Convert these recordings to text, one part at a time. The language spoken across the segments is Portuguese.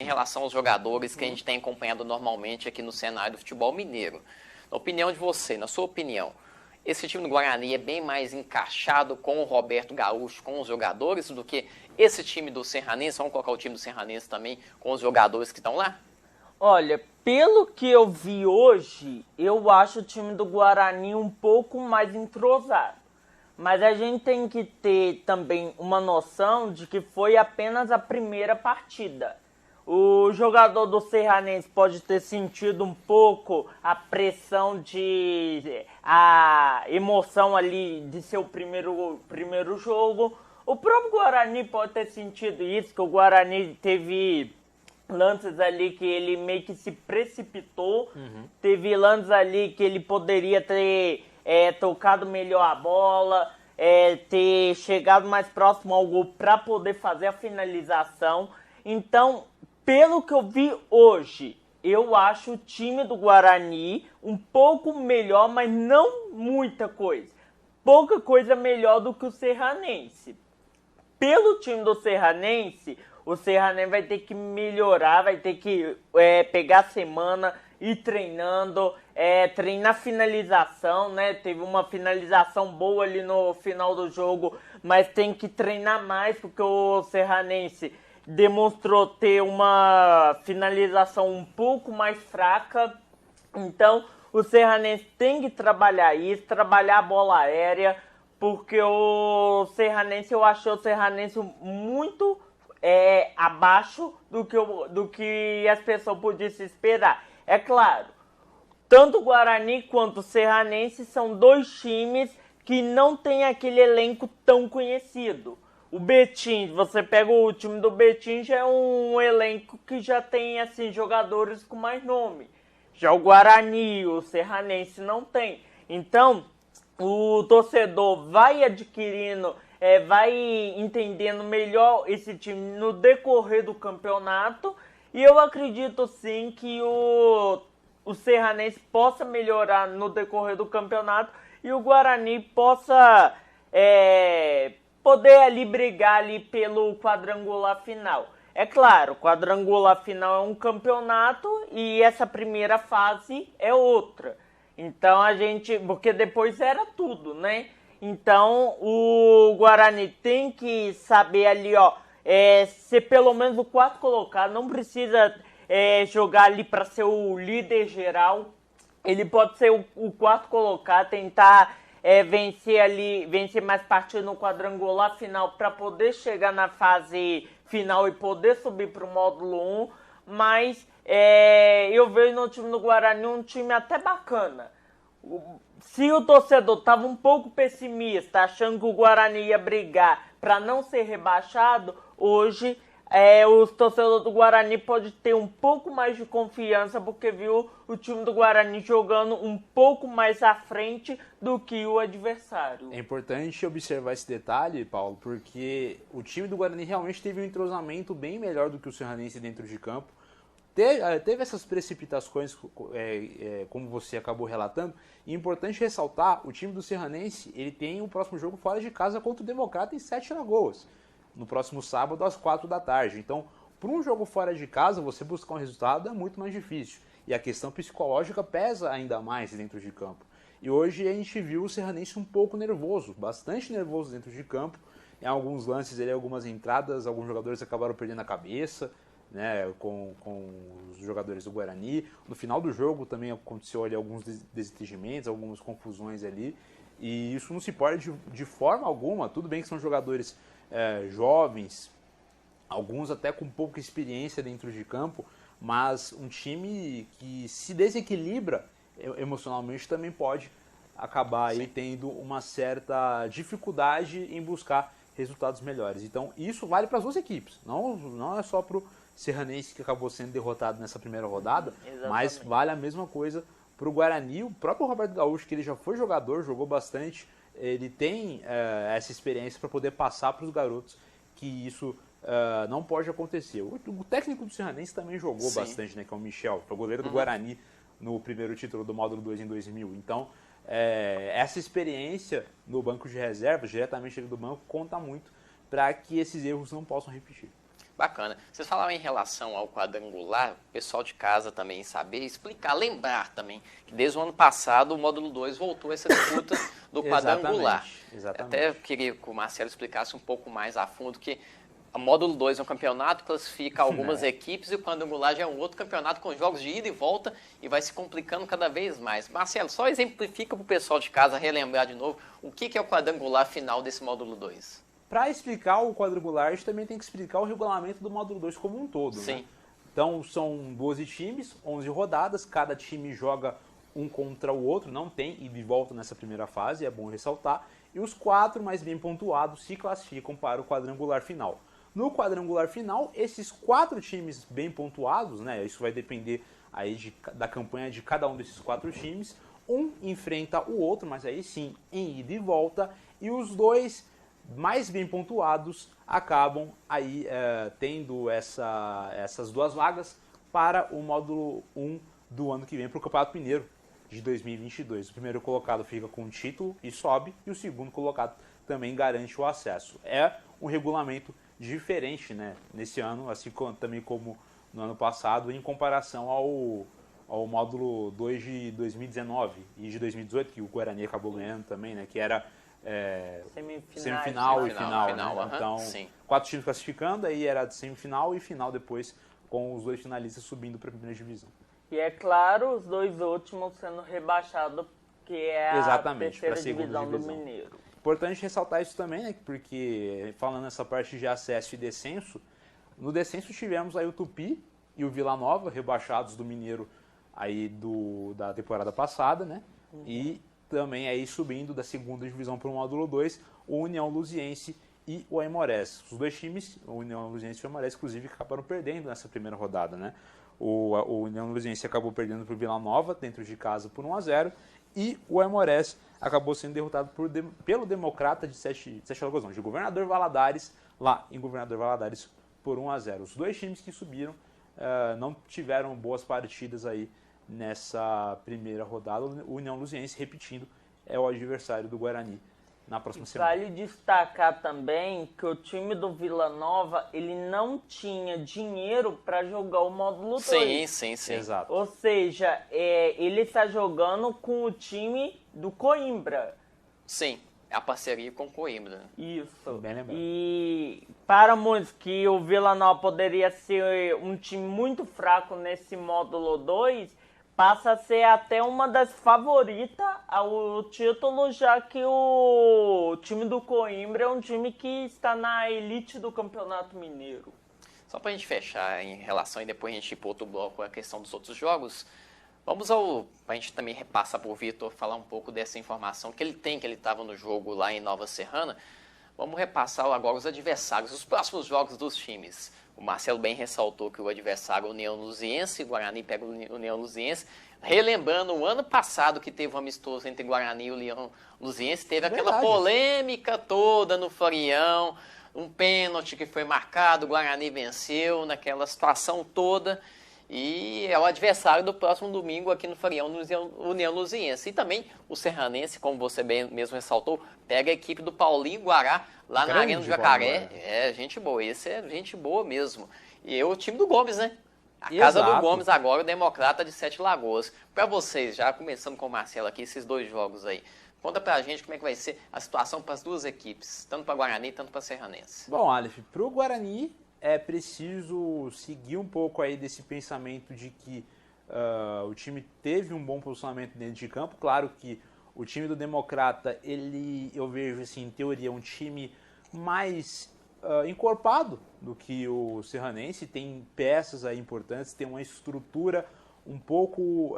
em relação aos jogadores que a gente tem acompanhado normalmente aqui no cenário do futebol mineiro. Na opinião de você, na sua opinião, esse time do Guarani é bem mais encaixado com o Roberto Gaúcho, com os jogadores, do que esse time do Serranense? Vamos colocar o time do Serranense também com os jogadores que estão lá? Olha, pelo que eu vi hoje, eu acho o time do Guarani um pouco mais entrosado. Mas a gente tem que ter também uma noção de que foi apenas a primeira partida. O jogador do Serranense pode ter sentido um pouco a pressão a emoção ali de seu primeiro jogo. O próprio Guarani pode ter sentido isso, que o Guarani teve lances ali que ele meio que se precipitou. Teve lances ali que ele poderia ter tocado melhor a bola, ter chegado mais próximo ao gol para poder fazer a finalização. Então, pelo que eu vi hoje, eu acho o time do Guarani um pouco melhor, mas não muita coisa. Pouca coisa melhor do que o Serranense. Pelo time do Serranense, o Serranense vai ter que melhorar, vai ter que pegar a semana, ir treinando, treinar finalização, né? Teve uma finalização boa ali no final do jogo, mas tem que treinar mais, porque o Serranense demonstrou ter uma finalização um pouco mais fraca. Então, o Serranense tem que trabalhar isso, trabalhar a bola aérea, porque o Serranense, eu achei o Serranense muito abaixo do que as pessoas podiam se esperar. É claro, tanto o Guarani quanto o Serranense são dois times que não tem aquele elenco tão conhecido. O Betim, você pega o time do Betim, já é um elenco que já tem assim jogadores com mais nome. Já o Guarani, o Serranense não tem. Então, o torcedor vai adquirindo, vai entendendo melhor esse time no decorrer do campeonato. E eu acredito sim que o Serranense possa melhorar no decorrer do campeonato e o Guarani possa poder ali brigar ali pelo quadrangular final. É claro, o quadrangular final é um campeonato e essa primeira fase é outra. Então porque depois era tudo, né? Então o Guarani tem que saber ali, ser pelo menos o quarto colocado, não precisa jogar ali para ser o líder geral. Ele pode ser o quarto colocado, tentar vencer mais partidas no quadrangular final para poder chegar na fase final e poder subir para o módulo 1. Mas eu vejo no time do Guarani um time até bacana. Se o torcedor estava um pouco pessimista, achando que o Guarani ia brigar para não ser rebaixado, hoje os torcedores do Guarani podem ter um pouco mais de confiança porque viu o time do Guarani jogando um pouco mais à frente do que o adversário. É importante observar esse detalhe, Paulo, porque o time do Guarani realmente teve um entrosamento bem melhor do que o Serranense dentro de campo. Teve essas precipitações, como você acabou relatando, e é importante ressaltar, o time do Serranense ele tem o próximo jogo fora de casa contra o Democrata em Sete Lagoas, no próximo sábado às 4 da tarde. Então, para um jogo fora de casa, você buscar um resultado é muito mais difícil. E a questão psicológica pesa ainda mais dentro de campo. E hoje a gente viu o Serranense um pouco nervoso, bastante nervoso dentro de campo. Em alguns lances, algumas entradas, alguns jogadores acabaram perdendo a cabeça, né, com os jogadores do Guarani. No final do jogo também aconteceu ali alguns desentendimentos, algumas confusões ali. E isso não se pode de forma alguma. Tudo bem que são jogadores jovens, alguns até com pouca experiência dentro de campo, mas um time que se desequilibra emocionalmente também pode acabar aí tendo uma certa dificuldade em buscar resultados melhores. Então isso vale para as duas equipes, não é só para o Serranense, que acabou sendo derrotado nessa primeira rodada, mas vale a mesma coisa para o Guarani. O próprio Roberto Gaúcho, que ele já foi jogador, jogou bastante, ele tem essa experiência para poder passar para os garotos que isso não pode acontecer. O técnico do Serranense também jogou bastante, né, que é o Michel, foi o goleiro do Guarani no primeiro título do Módulo 2 em 2000. Então, essa experiência no banco de reservas, diretamente do banco, conta muito para que esses erros não possam repetir. Bacana. Vocês falaram em relação ao quadrangular, o pessoal de casa também saber, explicar, lembrar também, que desde o ano passado o módulo 2 voltou a essa disputa do quadrangular. Exatamente. Até queria que o Marcelo explicasse um pouco mais a fundo, que o módulo 2 é um campeonato, classifica algumas equipes, e o quadrangular já é um outro campeonato com jogos de ida e volta e vai se complicando cada vez mais. Marcelo, só exemplifica para o pessoal de casa relembrar de novo o que é o quadrangular final desse módulo 2. Para explicar o quadrangular, a gente também tem que explicar o regulamento do módulo 2 como um todo. Sim. Né? Então, são 12 times, 11 rodadas, cada time joga um contra o outro, não tem ida e volta nessa primeira fase, é bom ressaltar, e os 4 mais bem pontuados se classificam para o quadrangular final. No quadrangular final, esses 4 times bem pontuados, né, isso vai depender aí da campanha de cada um desses 4 times, um enfrenta o outro, mas aí sim, em ida e volta, e os 2 mais bem pontuados acabam aí tendo essas 2 vagas para o módulo 1 do ano que vem para o Campeonato Mineiro de 2022. O primeiro colocado fica com o título e sobe, e o segundo colocado também garante o acesso. É um regulamento diferente, né, nesse ano, assim também como no ano passado, em comparação ao módulo 2 de 2019 e de 2018, que o Guarani acabou ganhando também, né, que era semifinal e final. Né? Então, sim. 4 times classificando, aí era de semifinal e final depois, com os 2 finalistas subindo para a primeira divisão. E é claro, os 2 últimos sendo rebaixados, que é a terceira divisão do Mineiro. Importante ressaltar isso também, né, porque falando nessa parte de acesso e descenso, no descenso tivemos aí o Tupi e o Vila Nova, rebaixados do Mineiro aí da temporada passada, né, e também aí subindo da segunda divisão para o módulo 2, o União Luziense e o Aimorés. Os 2 times, o União Luziense e o Aimorés, inclusive, acabaram perdendo nessa primeira rodada, né? O União Luziense acabou perdendo para o Vila Nova, dentro de casa, por 1-0, e o Aimorés acabou sendo derrotado pelo Democrata de Sete Lagoas, não, de Governador Valadares, lá em Governador Valadares, por 1-0. Os 2 times que subiram não tiveram boas partidas aí nessa primeira rodada. O União Luziense, repetindo, é o adversário do Guarani na próxima semana. Vale destacar também que o time do Vila Nova, ele não tinha dinheiro para jogar o módulo 2. Sim. Exato. Ou seja, ele está jogando com o time do Coimbra. Sim, é a parceria com o Coimbra. Isso. Bem lembrado. E para muitos que o Vila Nova poderia ser um time muito fraco nesse módulo 2, passa a ser até uma das favoritas ao título, já que o time do Coimbra é um time que está na elite do Campeonato Mineiro. Só para a gente fechar em relação, e depois a gente ir para outro bloco, a questão dos outros jogos, vamos para a gente também repassar para o Vitor falar um pouco dessa informação que ele estava no jogo lá em Nova Serrana. Vamos repassar agora os adversários, os próximos jogos dos times. O Marcelo bem ressaltou que o adversário é o União Luziense, o Guarani pega o União Luziense. Relembrando o ano passado que teve um amistoso entre Guarani e o União Luziense, teve aquela polêmica toda no Florião, um pênalti que foi marcado, o Guarani venceu naquela situação toda. E é o adversário do próximo domingo aqui no Florião, no União Luziense. E também o Serranense, como você bem mesmo ressaltou, pega a equipe do Paulinho Guará lá na Arena do Jacaré. É, gente boa, esse é gente boa mesmo. E é o time do Gomes, né? A casa do Gomes agora, o Democrata de Sete Lagoas. Para vocês, já começando com o Marcelo aqui, esses 2 jogos aí. Conta pra gente como é que vai ser a situação para as 2 equipes, tanto para Guarani, tanto para Serranense. Bom, Aleph, pro Guarani é preciso seguir um pouco aí desse pensamento de que o time teve um bom posicionamento dentro de campo. Claro que o time do Democrata, eu vejo assim, em teoria, um time mais encorpado do que o Serranense, tem peças aí importantes, tem uma estrutura um pouco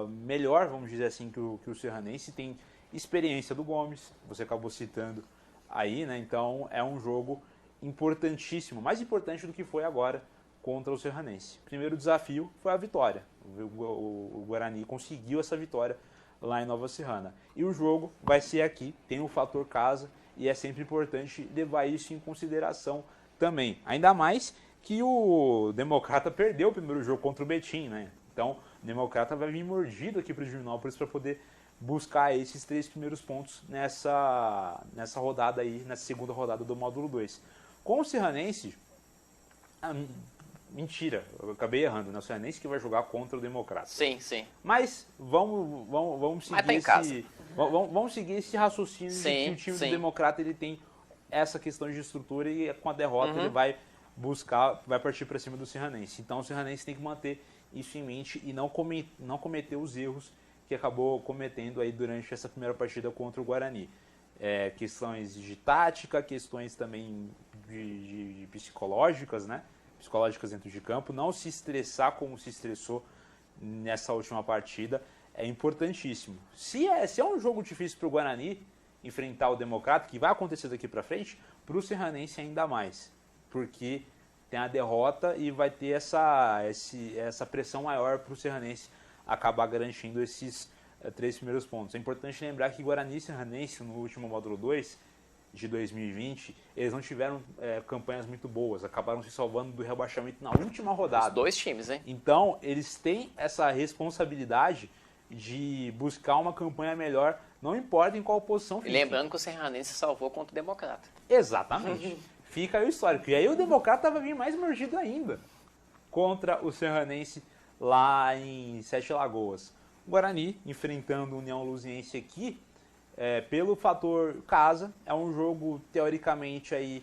melhor, vamos dizer assim, que o Serranense, tem experiência do Gomes, você acabou citando aí, né? Então é um jogo importantíssimo, mais importante do que foi agora contra o Serranense. Primeiro desafio foi a vitória. O Guarani conseguiu essa vitória lá em Nova Serrana. E o jogo vai ser aqui, tem o fator casa, e é sempre importante levar isso em consideração também. Ainda mais que o Democrata perdeu o primeiro jogo contra o Betim, né? Então, o Democrata vai vir mordido aqui para o Divinópolis para poder buscar esses 3 primeiros pontos nessa rodada aí, nessa segunda rodada do módulo 2. Com o Serranense, Mentira, eu acabei errando, né? O Serranense que vai jogar contra o Democrata. Sim, sim. Mas vamos seguir tá em casa. Vamos seguir esse raciocínio de que o time sim. do Democrata ele tem essa questão de estrutura e com a derrota ele vai partir para cima do Serranense. Então o Serranense tem que manter isso em mente e não cometer os erros que acabou cometendo aí durante essa primeira partida contra o Guarani. Questões de tática, questões também de psicológicas, né? Psicológicas dentro de campo, não se estressar como se estressou nessa última partida é importantíssimo. Se é um jogo difícil para o Guarani enfrentar o Democrata, que vai acontecer daqui para frente, para o Serranense ainda mais, porque tem a derrota e vai ter essa pressão maior para o Serranense acabar garantindo esses 3 primeiros pontos. É importante lembrar que Guarani e Serranense no último módulo 2 de 2020, eles não tiveram campanhas muito boas, acabaram se salvando do rebaixamento na última rodada. Os 2 times, hein? Então, eles têm essa responsabilidade de buscar uma campanha melhor, não importa em qual posição fique. E lembrando que o Serranense salvou contra o Democrata. Exatamente. Fica aí o histórico. E aí o Democrata vai vir mais mordido ainda contra o Serranense lá em Sete Lagoas. O Guarani enfrentando o União Luziense aqui, pelo fator casa, é um jogo teoricamente aí.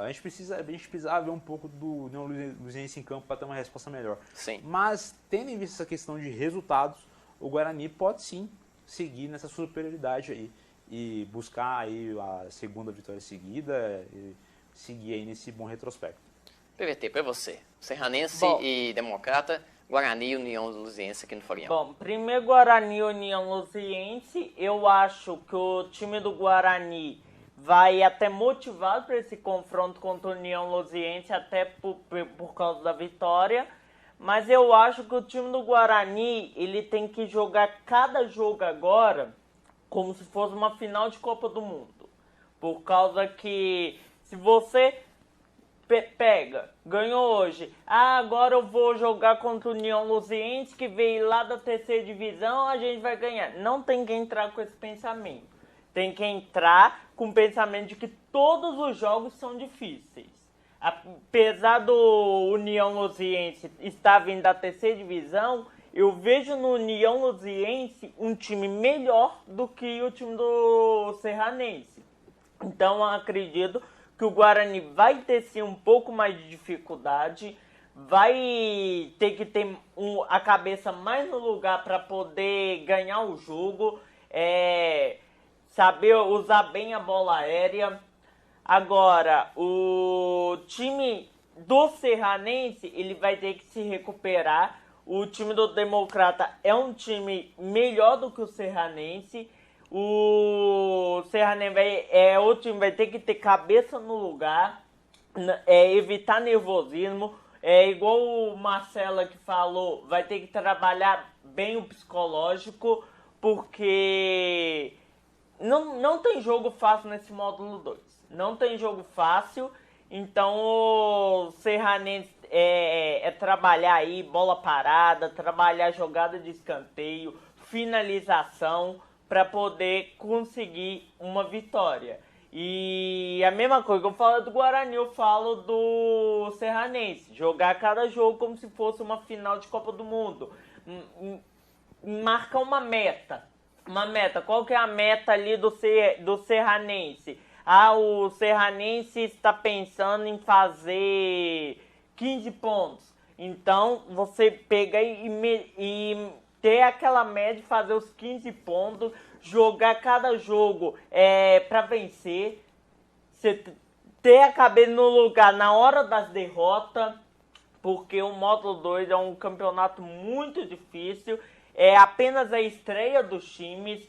A gente precisava ver um pouco do União Luziense em campo para ter uma resposta melhor. Sim. Mas, tendo em vista essa questão de resultados, o Guarani pode sim seguir nessa superioridade aí e buscar aí a segunda vitória seguida e seguir aí nesse bom retrospecto. PVT, para você, Serranense e Democrata, Guarani e União Luziense aqui no Floriano. Bom, primeiro Guarani e União Luziense, eu acho que o time do Guarani vai até motivado para esse confronto contra o União Luziense, até por causa da vitória, mas eu acho que o time do Guarani, ele tem que jogar cada jogo agora como se fosse uma final de Copa do Mundo, por causa que se você ganhou hoje, agora eu vou jogar contra o União Luziense, que veio lá da terceira divisão, a gente vai ganhar. Não tem que entrar com esse pensamento. Tem que entrar com o pensamento de que todos os jogos são difíceis. Apesar do União Luziense estar vindo da terceira divisão, eu vejo no União Luziense um time melhor do que o time do Serranense. Então eu acredito que o Guarani vai ter sim um pouco mais de dificuldade, vai ter que ter a cabeça mais no lugar para poder ganhar o jogo, saber usar bem a bola aérea. Agora, o time do Serranense, ele vai ter que se recuperar. O time do Democrata é um time melhor do que o Serranense. O Serranense o time vai ter que ter cabeça no lugar, evitar nervosismo. Igual o Marcelo que falou, vai ter que trabalhar bem o psicológico, porque não tem jogo fácil nesse módulo 2. Não tem jogo fácil, então o Serranense trabalhar aí bola parada, trabalhar jogada de escanteio, finalização, para poder conseguir uma vitória. E a mesma coisa que eu falo do Guarani, eu falo do Serranense. Jogar cada jogo como se fosse uma final de Copa do Mundo. Marcar uma meta. Qual que é a meta ali do Serranense? O Serranense está pensando em fazer 15 pontos. Então, você pega e ter aquela média de fazer os 15 pontos, jogar cada jogo para vencer, você ter a cabeça no lugar na hora das derrotas, porque o módulo 2 é um campeonato muito difícil, é apenas a estreia dos times.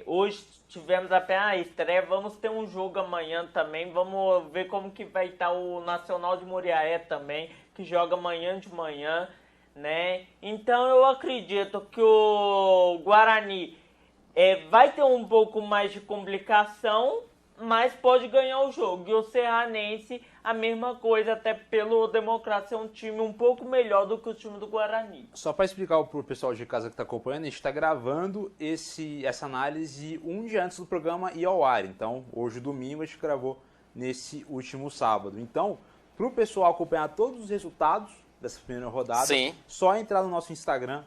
Hoje tivemos apenas a estreia, vamos ter um jogo amanhã também, vamos ver como que vai estar o Nacional de Muriaé também, que joga amanhã de manhã, né? Então eu acredito que o Guarani vai ter um pouco mais de complicação, mas pode ganhar o jogo. E o Serranense, a mesma coisa, até pelo Democrata ser um time um pouco melhor do que o time do Guarani. Só para explicar para o pessoal de casa que está acompanhando, a gente está gravando essa análise um dia antes do programa ir ao ar. Então, hoje, domingo, a gente gravou nesse último sábado. Então, para o pessoal acompanhar todos os resultados dessa primeira rodada, Sim. só entrar no nosso Instagram,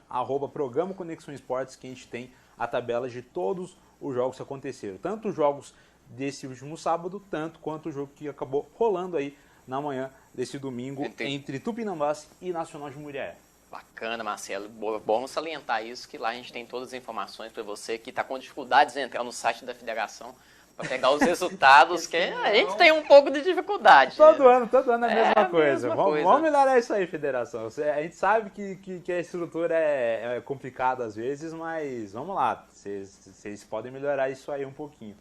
@programa Conexão Esportes, que a gente tem a tabela de todos os jogos que aconteceram. Tanto os jogos desse último sábado, tanto quanto o jogo que acabou rolando aí na manhã desse domingo entre Tupinambás e Nacional de Muriaé. Bacana, Marcelo. Bom salientar isso, que lá a gente tem todas as informações para você que está com dificuldades de entrar no site da federação para pegar os resultados, que a gente tem um pouco de dificuldade. Todo ano é a mesma coisa. Mesma Vamos, coisa. vamos melhorar isso aí, federação. A gente sabe que a estrutura é complicada às vezes, mas vamos lá. Vocês podem melhorar isso aí um pouquinho.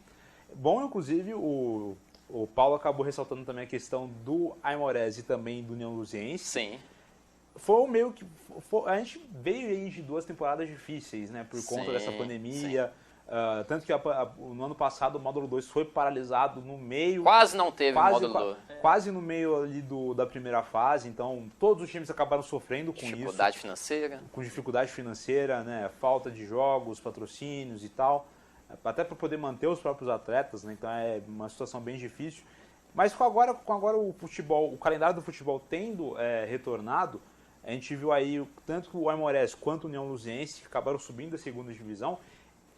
Bom, inclusive, o Paulo acabou ressaltando também a questão do Aimorés e também do União Luziense. Sim. Foi meio que... a gente veio aí de 2 temporadas difíceis, né? Por conta dessa pandemia. Tanto que no ano passado o módulo 2 foi paralisado no meio... Quase não teve o módulo 2. Quase no meio ali da primeira fase. Então, todos os times acabaram sofrendo com Dificuldade financeira. Com dificuldade financeira, né? Falta de jogos, patrocínios e tal. Até para poder manter os próprios atletas, né? Então é uma situação bem difícil. Mas com agora o futebol, o calendário do futebol tendo retornado, a gente viu aí tanto que o Aimorés quanto o União Luziense acabaram subindo da segunda divisão,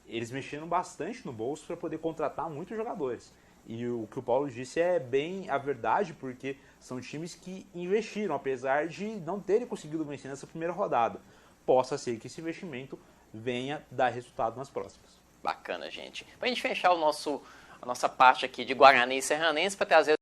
eles mexeram bastante no bolso para poder contratar muitos jogadores. E o que o Paulo disse é bem a verdade, porque são times que investiram, apesar de não terem conseguido vencer nessa primeira rodada. Possa ser que esse investimento venha dar resultado nas próximas. Bacana, gente. Para a gente fechar a nossa parte aqui de Guarani e Serranense, para trazer